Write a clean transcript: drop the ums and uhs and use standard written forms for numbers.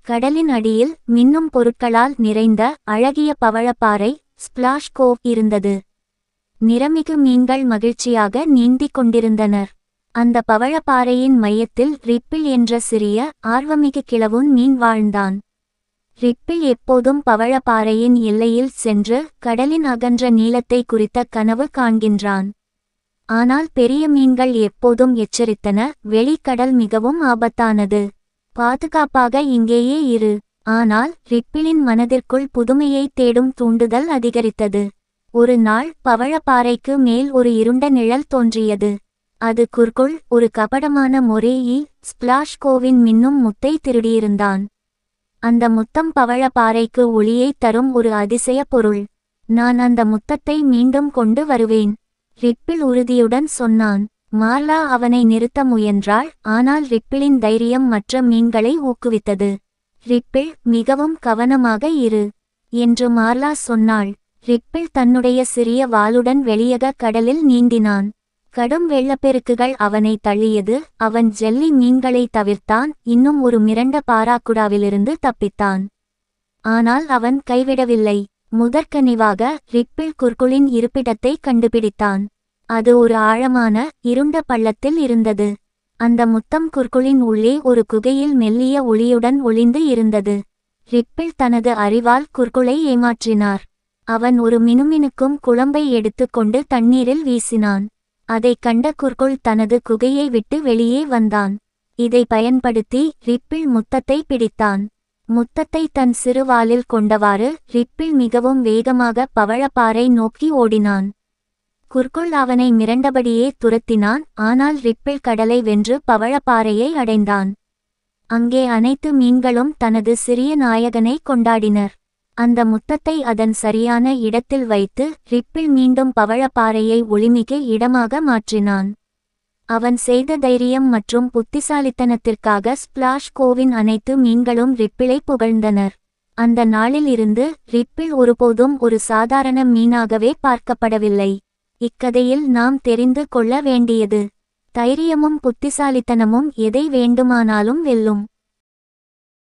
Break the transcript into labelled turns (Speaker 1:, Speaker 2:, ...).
Speaker 1: கடலின் அடியில் மின்னும் பொருட்களால் நிறைந்த அழகிய பவழப்பாறை ஸ்பிளாஷ் கோவ் இருந்தது. நிறமிகு மீன்கள் மகிழ்ச்சியாக நீந்திக் கொண்டிருந்தனர். அந்த பவழப்பாறையின் மையத்தில் ரிப்பிள் என்ற சிறிய ஆர்வமிகு கிழவன் மீன் வாழ்ந்தான். ரிப்பிள் எப்போதும் பவழப்பாறையின் எல்லையில் சென்று கடலின் அகன்ற நீளத்தை குறித்த கனவு காண்கின்றான். ஆனால் பெரிய மீன்கள் எப்போதும் எச்சரித்தன, வெளிக்கடல் மிகவும் ஆபத்தானது, பாதுகாப்பாக இங்கேயே இரு. ஆனால் ரிப்பிளின் மனதிற்குள் புதுமையை தேடும் தூண்டுதல் அதிகரித்தது. ஒரு நாள் பவழப்பாறைக்கு மேல் ஒரு இருண்ட நிழல் தோன்றியது. அது குர்குல், ஒரு கபடமான மொரேயி, ஸ்பிளாஷ் கோவின் மின்னும் முத்தை திருடியிருந்தான். அந்த முத்தம் பவழப்பாறைக்கு ஒளியை தரும் ஒரு அதிசய பொருள். நான் அந்த முத்தத்தை மீண்டும் கொண்டு வருவேன், ரிப்பிள் உறுதியுடன் சொன்னான். மார்லா அவனை நிறுத்த முயன்றாள், ஆனால் ரிப்பிளின் தைரியம் மற்ற மீன்களை ஊக்குவித்தது. ரிப்பிள், மிகவும் கவனமாக இரு என்று மார்லா சொன்னாள். ரிப்பிள் தன்னுடைய சிறிய வாளுடன் வெளியக கடலில் நீந்தினான். கடும் வெள்ளப்பெருக்குகள் அவனை தள்ளியது. அவன் ஜெல்லி மீன்களை தவிர்த்தான், இன்னும் ஒரு மிரண்ட பாராக்குடாவிலிருந்து தப்பித்தான். ஆனால் அவன் கைவிடவில்லை. முதற்கனிவாக ரிப்பிள் குர்குலின் இருப்பிடத்தை கண்டுபிடித்தான். அது ஒரு ஆழமான இருண்ட பள்ளத்தில் இருந்தது. அந்த முத்தம் குர்குலின் உள்ளே ஒரு குகையில் மெல்லிய ஒளியுடன் ஒளிந்து இருந்தது. ரிப்பிள் தனது அறிவால் குர்குலை ஏமாற்றினார். அவன் ஒரு மினுமினுக்கும் குழம்பை எடுத்துக்கொண்டு தண்ணீரில் வீசினான். அதைக் கண்ட குர்குல் தனது குகையை விட்டு வெளியே வந்தான். இதை பயன்படுத்தி ரிப்பிள் முத்தத்தை பிடித்தான். முத்தத்தை தன் சிறுவாலில் கொண்டவாறு ரிப்பிள் மிகவும் வேகமாக பவழப்பாறை நோக்கி ஓடினான். குர்குல் அவனை மிரண்டபடியே துரத்தினான், ஆனால் ரிப்பிள் கடலை வென்று பவழப்பாறையை அடைந்தான். அங்கே அனைத்து மீன்களும் தனது சிறிய நாயகனை கொண்டாடினர். அந்த முத்தத்தை அதன் சரியான இடத்தில் வைத்து ரிப்பிள் மீண்டும் பவழப்பாறையை ஒளிமிகு இடமாக மாற்றினான். அவன் செய்த தைரியம் மற்றும் புத்திசாலித்தனத்திற்காக ஸ்பிளாஷ் கோவின் அனைத்து மீன்களும் ரிப்பிளை புகழ்ந்தனர். அந்த நாளில் இருந்து ரிப்பிள் ஒருபோதும் ஒரு சாதாரண மீனாகவே பார்க்கப்படவில்லை. இக்கதையில் நாம் தெரிந்து கொள்ள வேண்டியது, தைரியமும் புத்திசாலித்தனமும் எதை வேண்டுமானாலும் வெல்லும்.